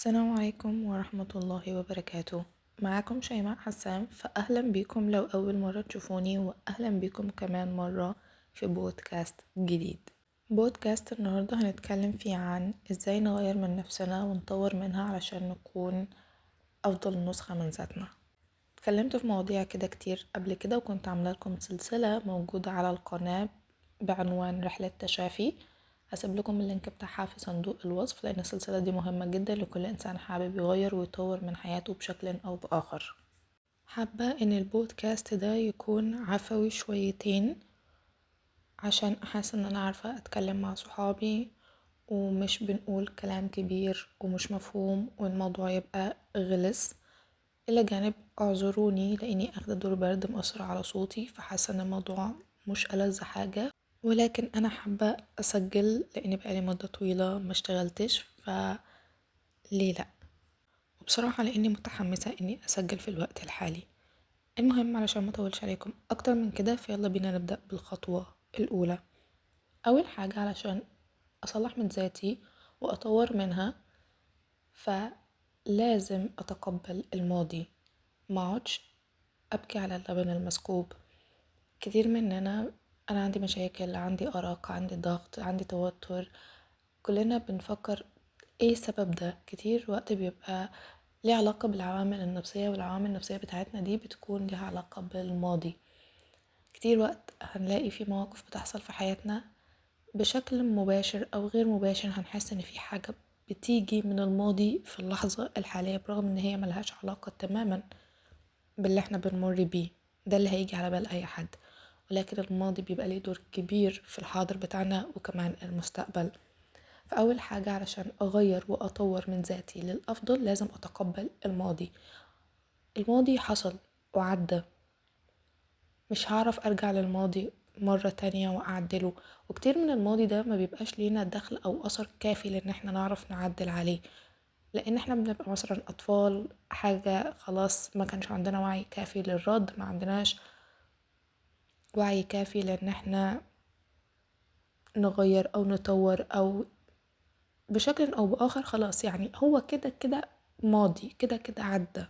السلام عليكم ورحمة الله وبركاته. معاكم شيماء حسام، فأهلا بيكم لو أول مرة تشوفوني، وأهلا بيكم كمان مرة في بودكاست جديد. بودكاست النهاردة هنتكلم فيه عن ازاي نغير من نفسنا ونطور منها علشان نكون أفضل نسخة من ذاتنا. اتكلمت في مواضيع كده كتير قبل كده، وكنت عاملة لكم سلسلة موجودة على القناة بعنوان رحلة تشافي. هسيب لكم اللينك بتاعها في صندوق الوصف، لأن السلسلة دي مهمة جدا لكل إنسان حابب يغير ويطور من حياته بشكل أو بآخر. حابة إن البودكاست ده يكون عفوي شويتين، عشان أحس إن أنا عارفة أتكلم مع صحابي ومش بنقول كلام كبير ومش مفهوم والموضوع يبقى غلس. إلى جانب اعذروني لأني أخدة دور برد مأثر على صوتي، فحاسة إن الموضوع مش ألذ حاجة، ولكن أنا حابة أسجل لأني بقالي مدة طويلة ما اشتغلتش، فليه لأ. وبصراحة لأني متحمسة إني أسجل في الوقت الحالي. المهم، علشان ما أطولش عليكم أكتر من كده، فيلا بينا نبدأ بالخطوة الأولى. أول حاجة علشان أصلح من ذاتي وأطور منها، فلازم أتقبل الماضي، ما اقعدش أبكي على اللبن المسكوب. كتير مننا، أنا عندي مشاكل، عندي أرق، عندي ضغط، عندي توتر، كلنا بنفكر ايه السبب ده. كتير وقت بيبقى ليه علاقة بالعوامل النفسية، والعوامل النفسية بتاعتنا دي بتكون ليها علاقة بالماضي. كتير وقت هنلاقي في مواقف بتحصل في حياتنا بشكل مباشر أو غير مباشر، هنحس إن في حاجة بتيجي من الماضي في اللحظة الحالية، برغم إن هي ملهاش علاقة تماما باللي احنا بنمر بيه. ده اللي هيجي على بال أي حد، ولكن الماضي بيبقى ليه دور كبير في الحاضر بتاعنا وكمان المستقبل. فأول حاجة علشان أغير وأطور من ذاتي للأفضل لازم أتقبل الماضي. الماضي حصل وعدى، مش هعرف أرجع للماضي مرة تانية وأعدله، وكتير من الماضي ده ما بيبقاش لينا دخل أو أثر كافي لأن احنا نعرف نعدل عليه، لأن احنا بنبقى مثلا أطفال، حاجة خلاص ما كانش عندنا وعي كافي للرد، ما عندناش وعي كافي لأن احنا نغير أو نطور أو بشكل أو بآخر. خلاص يعني هو كده كده ماضي، كده كده عدى.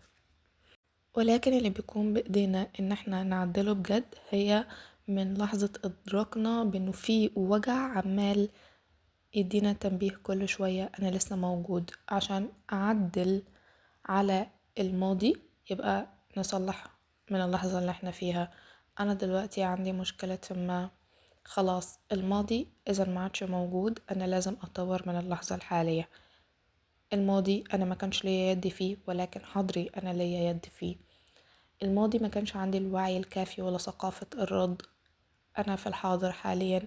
ولكن اللي بيكون بإيدينا إن احنا نعدله بجد هي من لحظة إدراكنا بأنه في وجع عمال يدينا تنبيه كل شوية أنا لسه موجود، عشان أعدل على الماضي يبقى نصلح من اللحظة اللي احنا فيها. أنا دلوقتي عندي مشكلة ما، خلاص الماضي إذا ما عادش موجود، أنا لازم أطور من اللحظة الحالية. الماضي أنا ما كانش ليا يد فيه، ولكن حاضري أنا ليا يد فيه. الماضي ما كانش عندي الوعي الكافي ولا ثقافة الرد، أنا في الحاضر حاليا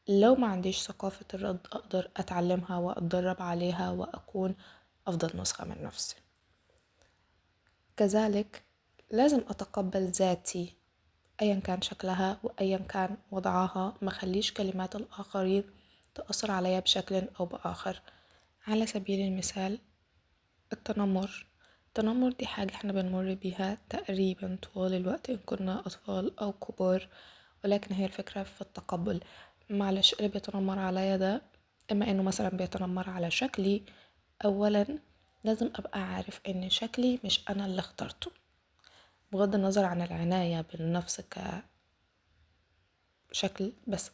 لو ما عنديش ثقافة الرد أقدر أتعلمها وأتدرب عليها وأكون أفضل نسخة من نفسي. كذلك لازم أتقبل ذاتي أيا كان شكلها وأيا كان وضعها، ما خليش كلمات الآخرين تأثر عليا بشكل أو بآخر. على سبيل المثال، التنمر دي حاجة احنا بنمر بيها تقريبا طوال الوقت إن كنا أطفال أو كبار، ولكن هي الفكرة في التقبل. معلش، اللي بيتنمر عليا ده إما إنه مثلا بيتنمر على شكلي، أولا لازم أبقى عارف إن شكلي مش أنا اللي اخترته، بغض النظر عن العناية بالنفس كشكل، بس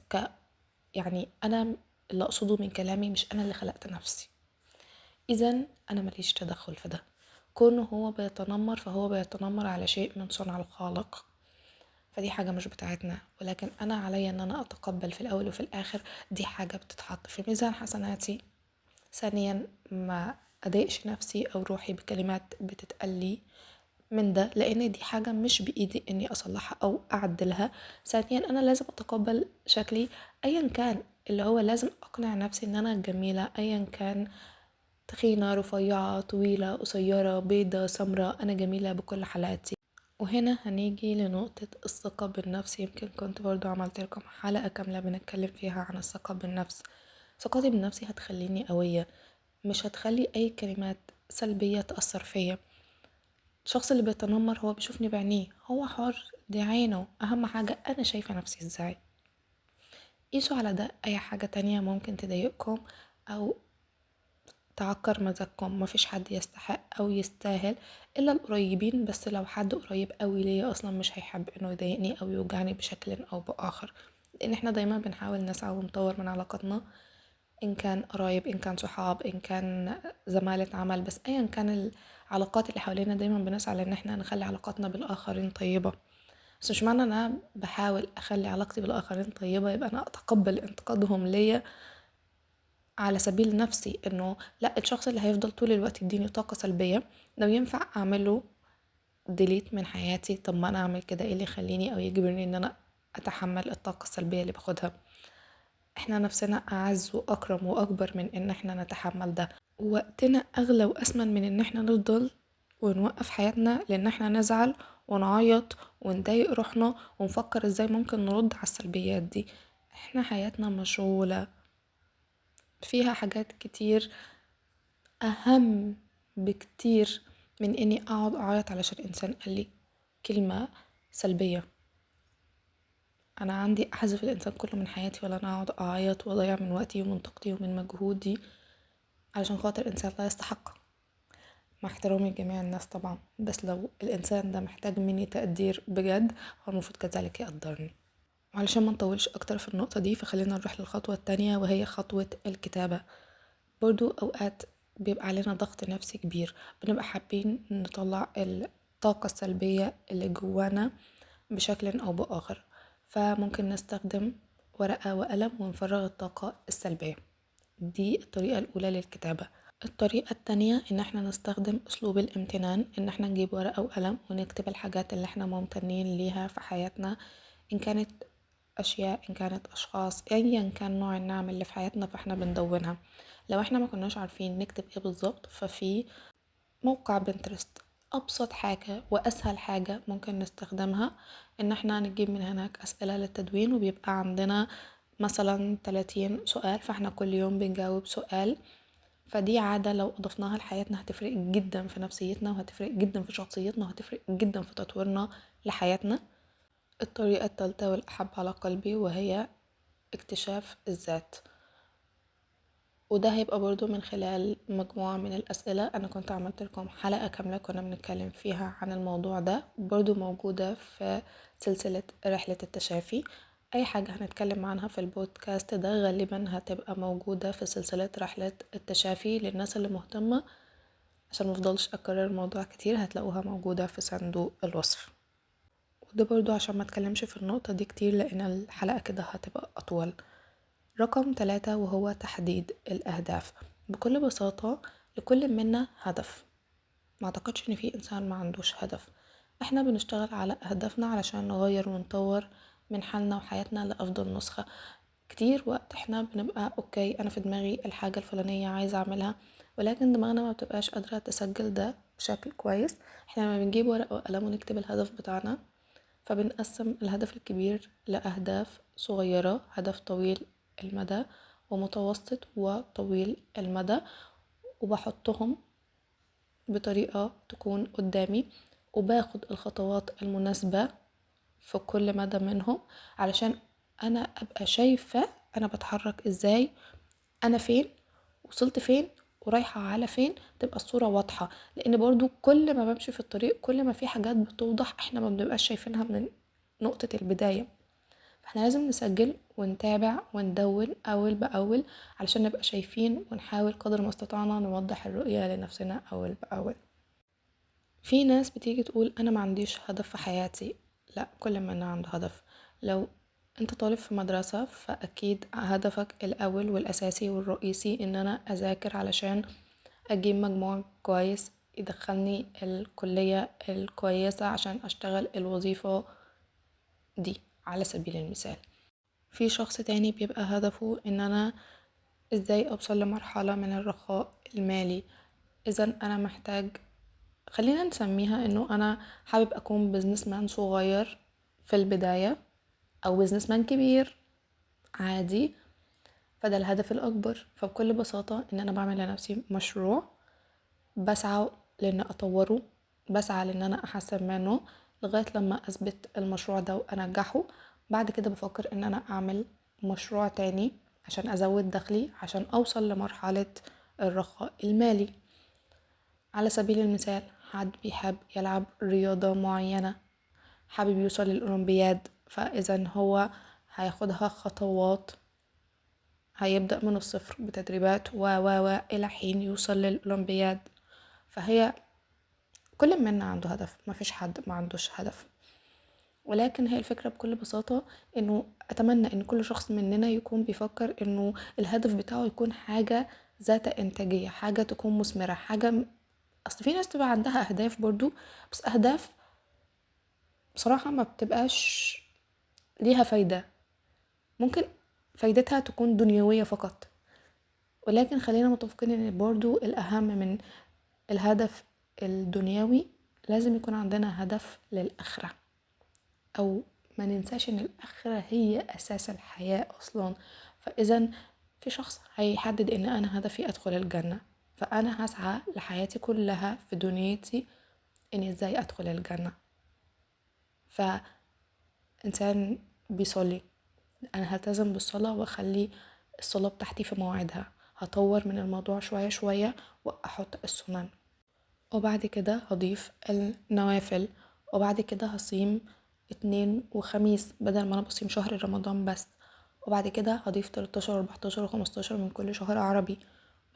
يعني أنا اللي أقصده من كلامي مش أنا اللي خلقت نفسي، إذن أنا ماليش تدخل في ده. كونه هو بيتنمر فهو بيتنمر على شيء من صنع الخالق، فدي حاجة مش بتاعتنا، ولكن أنا عليا أن أنا أتقبل في الأول وفي الآخر دي حاجة بتتحط في ميزان حسناتي. ثانيا، ما أضايقش نفسي أو روحي بكلمات بتتقلي من ده، لأن دي حاجة مش بإيدي أني أصلحها أو أعدلها. ثانيا، أنا لازم أتقبل شكلي أيا كان، اللي هو لازم أقنع نفسي أن أنا جميلة أيا كان، تخينة، رفيعة، طويلة، قصيرة، بيضة، سمراء، أنا جميلة بكل حالاتي. وهنا هنيجي لنقطة الثقة بالنفس. يمكن كنت برضو عملت لكم حلقة كاملة بنتكلم فيها عن الثقة بالنفس. ثقتي بنفسي هتخليني قوية، مش هتخلي أي كلمات سلبية تأثر فيا. الشخص اللي بيتنمر هو بيشوفني بعينيه، هو حر، دي عينه، أهم حاجة أنا شايفة نفسي ازاي. قيسوا على ده أي حاجة تانية ممكن تضايقكم أو تعكر مزاجكم. مفيش حد يستحق او يستاهل الا القريبين، بس لو حد قريب قوي ليا اصلا مش هيحب انه يضايقني او يوجعني بشكل او باخر، لان احنا دايما بنحاول نسعى ونطور من علاقاتنا، ان كان قرايب، ان كان صحاب، ان كان زمالة عمل، بس ايا كان العلاقات اللي حوالينا دايما بنسعى لان احنا نخلي علاقاتنا بالاخرين طيبة. بس مش معنى ان انا بحاول اخلي علاقتي بالاخرين طيبة يبقى انا اتقبل انتقادهم ليا على سبيل نفسي، انه لا، الشخص اللي هيفضل طول الوقت يديني طاقة سلبية لو ينفع اعمله ديليت من حياتي، طب ما انا اعمل كده، ايه اللي يخليني او يجبرني ان انا اتحمل الطاقة السلبية اللي باخدها؟ احنا نفسنا اعز واكرم واكبر من ان احنا نتحمل ده، وقتنا اغلى واسمن من ان احنا نفضل ونوقف حياتنا لان احنا نزعل ونعيط ونضايق روحنا ونفكر ازاي ممكن نرد على السلبيات دي. احنا حياتنا مشغولة فيها حاجات كتير اهم بكتير من اني اقعد اعيط علشان انسان قال لي كلمة سلبية. انا عندي احذف الانسان كله من حياتي، ولا انا اقعد اعيط واضيع من وقتي ومن طاقتي ومن مجهودي علشان خاطر انسان لا يستحق. مع احترامي لجميع الناس طبعا، بس لو الانسان ده محتاج مني تقدير بجد هو المفروض كذلك يقدرني. وعلشان ما نطولش اكتر في النقطة دي، فخلينا نروح للخطوة التانية وهي خطوة الكتابة. برضو اوقات بيبقى علينا ضغط نفسي كبير، بنبقى حابين نطلع الطاقة السلبية اللي جوانا بشكل او باخر، فممكن نستخدم ورقة وقلم ونفرغ الطاقة السلبية. دي الطريقة الاولى للكتابة. الطريقة التانية ان احنا نستخدم اسلوب الامتنان، ان احنا نجيب ورقة وقلم ونكتب الحاجات اللي احنا ممتنين ليها في حياتنا، ان كانت اشياء، ان كانت اشخاص، ايا كان نوع النعم اللي في حياتنا فاحنا بندونها. لو احنا ما كناش عارفين نكتب ايه بالظبط، ففي موقع بنترست ابسط حاجة واسهل حاجة ممكن نستخدمها ان احنا نجيب من هناك اسئلة للتدوين، وبيبقى عندنا مثلا 30 سؤال، فاحنا كل يوم بنجاوب سؤال. فدي عادة لو اضفناها لحياتنا هتفرق جدا في نفسيتنا، وهتفرق جدا في شخصيتنا، وهتفرق جدا في تطويرنا لحياتنا. الطريقة الثالثة والأحب على قلبي وهي اكتشاف الذات، وده هيبقى برضو من خلال مجموعة من الأسئلة. أنا كنت عملت لكم حلقة كاملة كنا بنتكلم فيها عن الموضوع ده، برضو موجودة في سلسلة رحلة التشافي. أي حاجة هنتكلم عنها في البودكاست ده غالبا هتبقى موجودة في سلسلة رحلة التشافي للناس اللي مهتمة. عشان مفضلش أكرر الموضوع كتير هتلاقوها موجودة في صندوق الوصف. وده برضو عشان ما اتكلمش في النقطة دي كتير لأن الحلقة كده هتبقى أطول. رقم 3 وهو تحديد الأهداف. بكل بساطة لكل منا هدف، ما اعتقدش ان في انسان ما عندوش هدف. احنا بنشتغل على اهدافنا علشان نغير ونطور من حالنا وحياتنا لأفضل نسخة. كتير وقت احنا بنبقى اوكي، انا في دماغي الحاجة الفلانية عايزة اعملها، ولكن دماغنا ما بتبقاش قادرة تسجل ده بشكل كويس. احنا لما بنجيب ورقة وقلم ونكتب الهدف بتاعنا، فبنقسم الهدف الكبير لأهداف صغيرة، هدف طويل المدى ومتوسط وطويل المدى، وبحطهم بطريقة تكون قدامي، وباخد الخطوات المناسبة في كل مدى منهم علشان أنا أبقى شايفة أنا بتحرك إزاي، أنا فين، وصلت فين، ورايحة على فين، تبقى الصورة واضحة. لأن برضو كل ما بمشي في الطريق كل ما في حاجات بتوضح احنا ما بنبقاش شايفينها من نقطة البداية. فاحنا لازم نسجل ونتابع وندون أول بأول علشان نبقى شايفين، ونحاول قدر ما استطعنا نوضح الرؤية لنفسنا أول بأول. في ناس بتيجي تقول أنا ما عنديش هدف في حياتي. لا، كل من عنده هدف. لو انت طالب في مدرسة فأكيد هدفك الأول والأساسي والرئيسي إن أنا أذاكر علشان أجيب مجموع كويس يدخلني الكلية الكويسة عشان أشتغل الوظيفة دي على سبيل المثال. في شخص تاني بيبقى هدفه ان انا ازاي اوصل لمرحلة من الرخاء المالي. اذا انا محتاج، خلينا نسميها انه انا حابب اكون بزنس مان صغير في البداية او بزنس مان كبير عادي، فده الهدف الاكبر. فبكل بساطة ان انا بعمل لنفسي مشروع بسعى لان اطوره، بسعى لان انا احسن منه لغاية لما اثبت المشروع ده وانجحه. بعد كده بفكر ان انا اعمل مشروع تاني عشان ازود دخلي، عشان اوصل لمرحلة الرخاء المالي. على سبيل المثال حد بيحب يلعب رياضة معينة، حابب يوصل للأولمبياد، فإذا هو هياخدها خطوات، هيبدأ من الصفر بتدريبات إلى حين يوصل للأولمبياد. فهي كل منا عنده هدف، مفيش حد ما عندوش هدف. ولكن هي الفكرة بكل بساطة انه اتمنى ان كل شخص مننا يكون بيفكر انه الهدف بتاعه يكون حاجة ذات انتاجية، حاجة تكون مثمرة، اصل في ناس تبقى عندها اهداف برضو، بس اهداف بصراحة ما بتبقاش ليها فايدة، ممكن فايدتها تكون دنيوية فقط. ولكن خلينا متفقين ان برضو الاهم من الهدف الدنيوي لازم يكون عندنا هدف للآخرة، او ما ننساش ان الآخرة هي اساس الحياة اصلا. فاذا في شخص هيحدد ان انا هدفي ادخل الجنة، فانا هسعى لحياتي كلها في دنيتي اني ازاي ادخل الجنة. فانسان بيصلي، انا هلتزم بالصلاة واخلي الصلاة بتاعتي في مواعيدها، هطور من الموضوع شوية شوية واحط السنن، وبعد كده هضيف النوافل، وبعد كده هصيم اتنين وخميس بدل ما انا بصيم شهر رمضان بس، وبعد كده هضيف 13 و14 و15 من كل شهر عربي.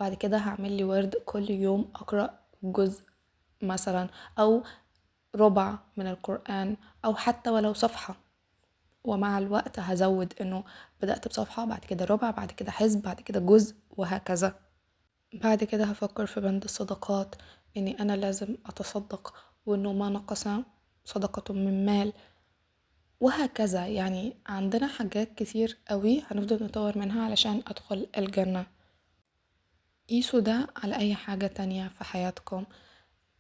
بعد كده هعمل لي ورد كل يوم اقرأ جزء مثلا، او ربع من القرآن، او حتى ولو صفحة. ومع الوقت هزود انه بدأت بصفحة، بعد كده ربع، بعد كده حزب، بعد كده جزء، وهكذا. بعد كده هفكر في بند الصدقات، اني انا لازم اتصدق، وانه ما نقص صدقة من مال، وهكذا. يعني عندنا حاجات كتير قوي هنفضل نطور منها علشان ادخل الجنة. قيسوا ده على اي حاجة تانية في حياتكم،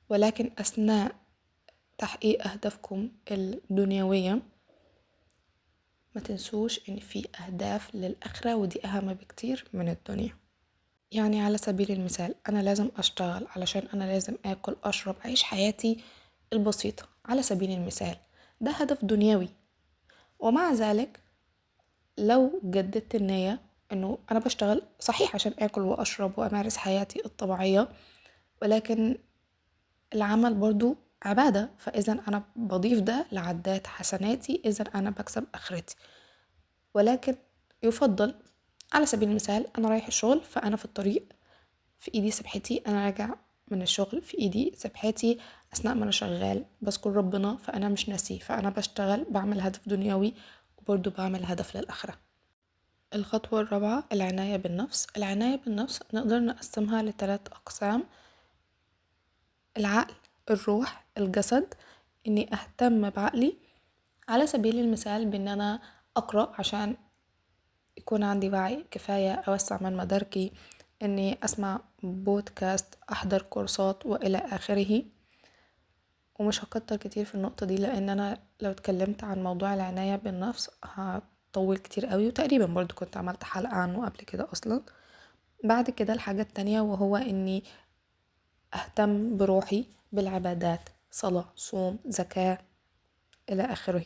ولكن اثناء تحقيق اهدافكم الدنيوية ما تنسوش ان في اهداف للاخرة، ودي اهم بكتير من الدنيا. يعني على سبيل المثال انا لازم اشتغل علشان انا لازم اكل اشرب اعيش حياتي البسيطة على سبيل المثال، ده هدف دنيوي. ومع ذلك لو جددت النية انه انا بشتغل صحيح عشان اكل واشرب وامارس حياتي الطبيعية، ولكن العمل برضو عبادة، فاذا انا بضيف ده لعدات حسناتي، اذا انا بكسب اخرتي. ولكن يفضل على سبيل المثال انا رايح الشغل، فانا في الطريق في ايدي سبحتي، انا راجع من الشغل في ايدي سبحتي، اثناء ما انا شغال بذكر ربنا، فانا مش ناسي، فانا بشتغل بعمل هدف دنيوي وبرضو بعمل هدف للآخرة. الخطوة الرابعة العناية بالنفس. العناية بالنفس نقدر نقسمها ل3 أقسام: العقل، الروح، الجسد. اني اهتم بعقلي على سبيل المثال بان انا اقرأ عشان يكون عندي وعي كفاية، اوسع من مداركي، اني اسمع بودكاست، احضر كورسات والى اخره. ومش هكتر كتير في النقطة دي، لان انا لو اتكلمت عن موضوع العناية بالنفس هطول كتير قوي، وتقريبا برضو كنت عملت حلقة عنه قبل كده اصلا. بعد كده الحاجة التانية وهو اني اهتم بروحي بالعبادات، صلاة، صوم، زكاة الى اخره.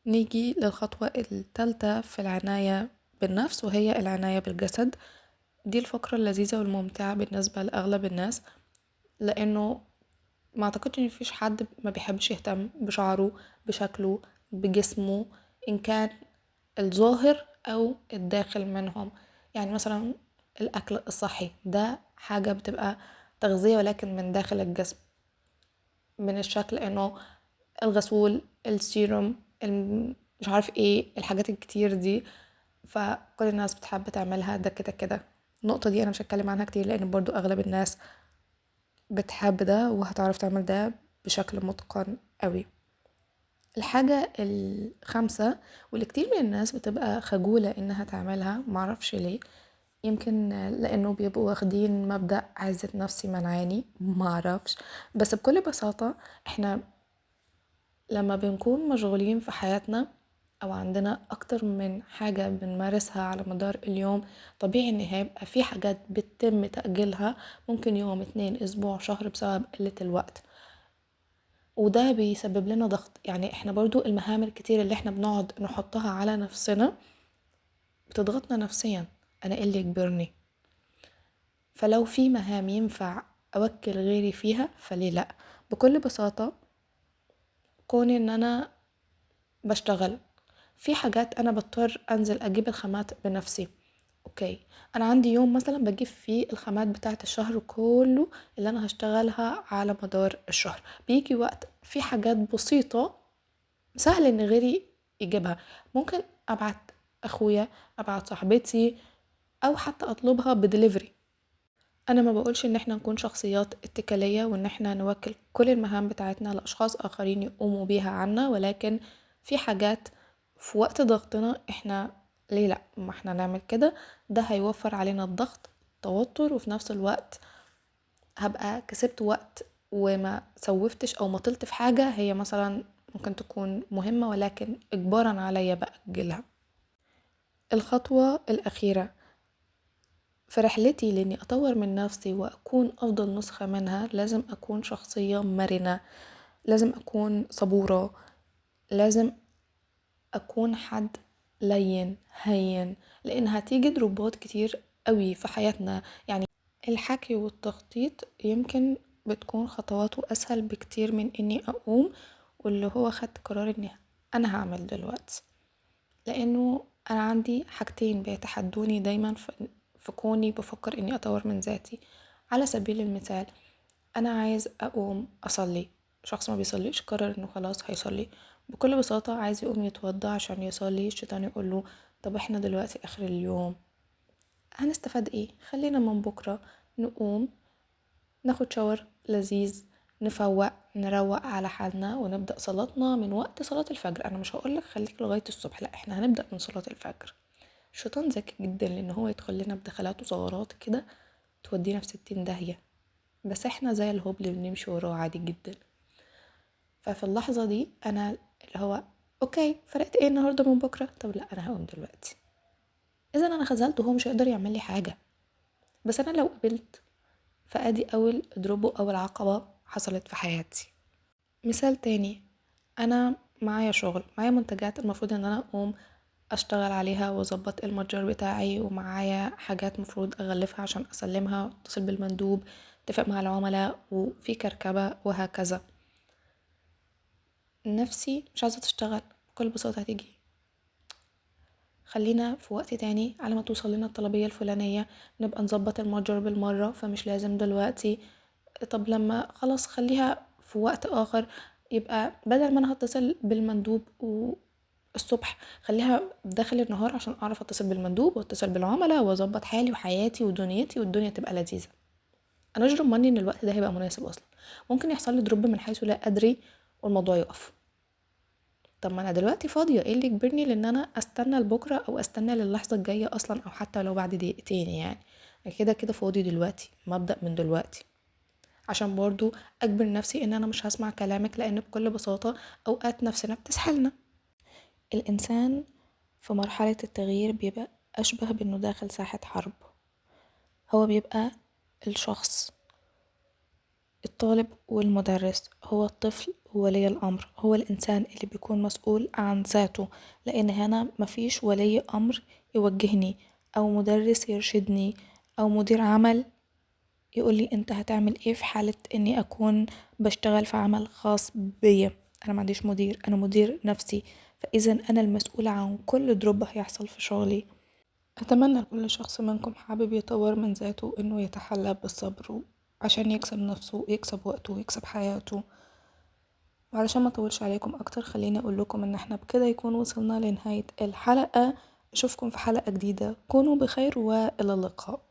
نيجي للخطوة الثالثة في العناية بالنفس، وهي العناية بالجسد. دي الفقرة اللذيذة والممتعة بالنسبة لأغلب الناس، لأنه ما أعتقدش إن فيش حد ما بيحبش يهتم بشعره، بشكله، بجسمه، إن كان الظاهر أو الداخل منهم. يعني مثلا الأكل الصحي ده حاجة بتبقى تغذية، ولكن من داخل الجسم، من الشكل إنه الغسول، السيروم، مش عارف ايه الحاجات الكتير دي، فكل الناس بتحب تعملها ده كده كده. النقطة دي انا مش هتكلم عنها كتير، لان برضو اغلب الناس بتحب ده وهتعرف تعمل ده بشكل متقن قوي. الحاجة الخامسة واللي كتير من الناس بتبقى خجولة انها تعملها، معرفش ليه، يمكن لانه بيبقوا واخدين مبدأ عزة نفسي منعاني، معرفش. بس بكل بساطة احنا لما بنكون مشغولين في حياتنا او عندنا اكتر من حاجة بنمارسها على مدار اليوم، طبيعي ان هيبقى في حاجات بتتم تأجيلها، ممكن يوم، 2، اسبوع، شهر، بسبب قلة الوقت. وده بيسبب لنا ضغط. يعني احنا برضو المهام الكتير اللي احنا بنقعد نحطها على نفسنا بتضغطنا نفسيا، انا إيه اللي يجبرني؟ فلو في مهام ينفع أوكل غيري فيها فليه لأ. بكل بساطة كون ان انا بشتغل في حاجات انا بضطر انزل اجيب الخامات بنفسي. اوكي، انا عندي يوم مثلا بجيب فيه الخامات بتاعه الشهر كله اللي انا هشتغلها على مدار الشهر. بيجي وقت في حاجات بسيطة سهل ان غيري يجيبها، ممكن ابعت اخويا، ابعت صاحبتي، او حتى اطلبها بدليفري. انا ما بقولش ان احنا نكون شخصيات اتكالية وان احنا نوكل كل المهام بتاعتنا لاشخاص اخرين يقوموا بيها عنا، ولكن في حاجات في وقت ضغطنا احنا ليه لا ما احنا نعمل كده. ده هيوفر علينا الضغط التوتر، وفي نفس الوقت هبقى كسبت وقت وما سوفتش او مطلت في حاجة هي مثلا ممكن تكون مهمة ولكن اجبارا عليا بأجلها. الخطوة الأخيرة في رحلتي لاني اطور من نفسي واكون افضل نسخة منها لازم اكون شخصية مرنة، لازم اكون صبورة، لازم اكون حد لين هين، لان هتيجي ضربات كتير قوي في حياتنا. يعني الحكي والتخطيط يمكن بتكون خطواته اسهل بكتير من اني اقوم واللي هو خدت قرار اني انا هعمل دلوقتي، لانه انا عندي حاجتين بيتحدوني دايما في كوني بفكر اني اطور من ذاتي. على سبيل المثال انا عايز اقوم اصلي، شخص ما بيصليش قرر انه خلاص هيصلي، بكل بساطة عايز يقوم يتوضى عشان يصلي، الشيطان يقوله طب احنا دلوقتي اخر اليوم هنستفاد ايه، خلينا من بكرة نقوم ناخد شاور لذيذ، نفوق نروق على حالنا ونبدأ صلاتنا من وقت صلاة الفجر. انا مش هقولك خليك لغاية الصبح، لا احنا هنبدأ من صلاة الفجر. الشيطان ذكي جدا لان هو يدخل لنا بدخلات وثغرات كده تودينا في 60 داهية، بس احنا زي الهبل بنمشي وراه عادي جدا. ففي اللحظة دي انا اللي هو اوكي فرقت ايه النهاردة من بكرة، طب لا انا هقوم دلوقتي. اذا انا خذلته هو مش هيقدر يعمل لي حاجة، بس انا لو قبلت فادي اول دروب واول عقبة حصلت في حياتي. مثال تاني، انا معايا شغل، معايا منتجات المفروض ان انا اقوم اشتغل عليها واظبط المتجر بتاعي، ومعايا حاجات مفروض اغلفها عشان اسلمها، اتصل بالمندوب، اتفق مع العملاء، وفي كركبة وهكذا. نفسي مش عايزة تشتغل، بكل بساطة هتيجي خلينا في وقت تاني على ما توصل لنا الطلبية الفلانية نبقى نظبط المتجر بالمرة، فمش لازم دلوقتي، طب لما خلاص خليها في وقت آخر. يبقى بدل ما انا هتصل بالمندوب الصبح خليها داخل النهار عشان اعرف اتصل بالمندوب واتصل بالعملاء واظبط حالي وحياتي ودنيتي والدنيا تبقى لذيذة. انا اجرب مني ان الوقت ده هيبقى مناسب اصلا، ممكن يحصل لي دروب من حيث لا ادري والموضوع يقف. طب ما انا دلوقتي فاضية، ايه اللي يجبرني لان انا استنى لبكرة او استنى للحظة الجاية اصلا، او حتى لو بعد دقيقتين يعني كده كده فاضي دلوقتي، ما ابدأ من دلوقتي عشان برضو اجبر نفسي ان انا مش هسمع كلامك، لان بكل بساطة اوقات نفسنا بتسحلنا. الانسان في مرحلة التغيير بيبقى اشبه بانه داخل ساحة حرب. هو بيبقى الشخص الطالب والمدرس، هو الطفل وولي الأمر، هو الإنسان اللي بيكون مسؤول عن ذاته، لأن هنا مفيش ولي أمر يوجهني أو مدرس يرشدني أو مدير عمل يقولي انت هتعمل ايه في حالة اني اكون بشتغل في عمل خاص بيا. انا ما عنديش مدير، انا مدير نفسي، فاذا انا المسؤولة عن كل دروب هيحصل في شغلي. اتمنى لكل شخص منكم حابب يطور من ذاته انه يتحلى بالصبر عشان يكسب نفسه ويكسب وقته ويكسب حياته. وعلشان ما اطولش عليكم اكتر خليني اقول لكم ان احنا بكده يكون وصلنا لنهاية الحلقة. اشوفكم في حلقة جديدة، كونوا بخير والى اللقاء.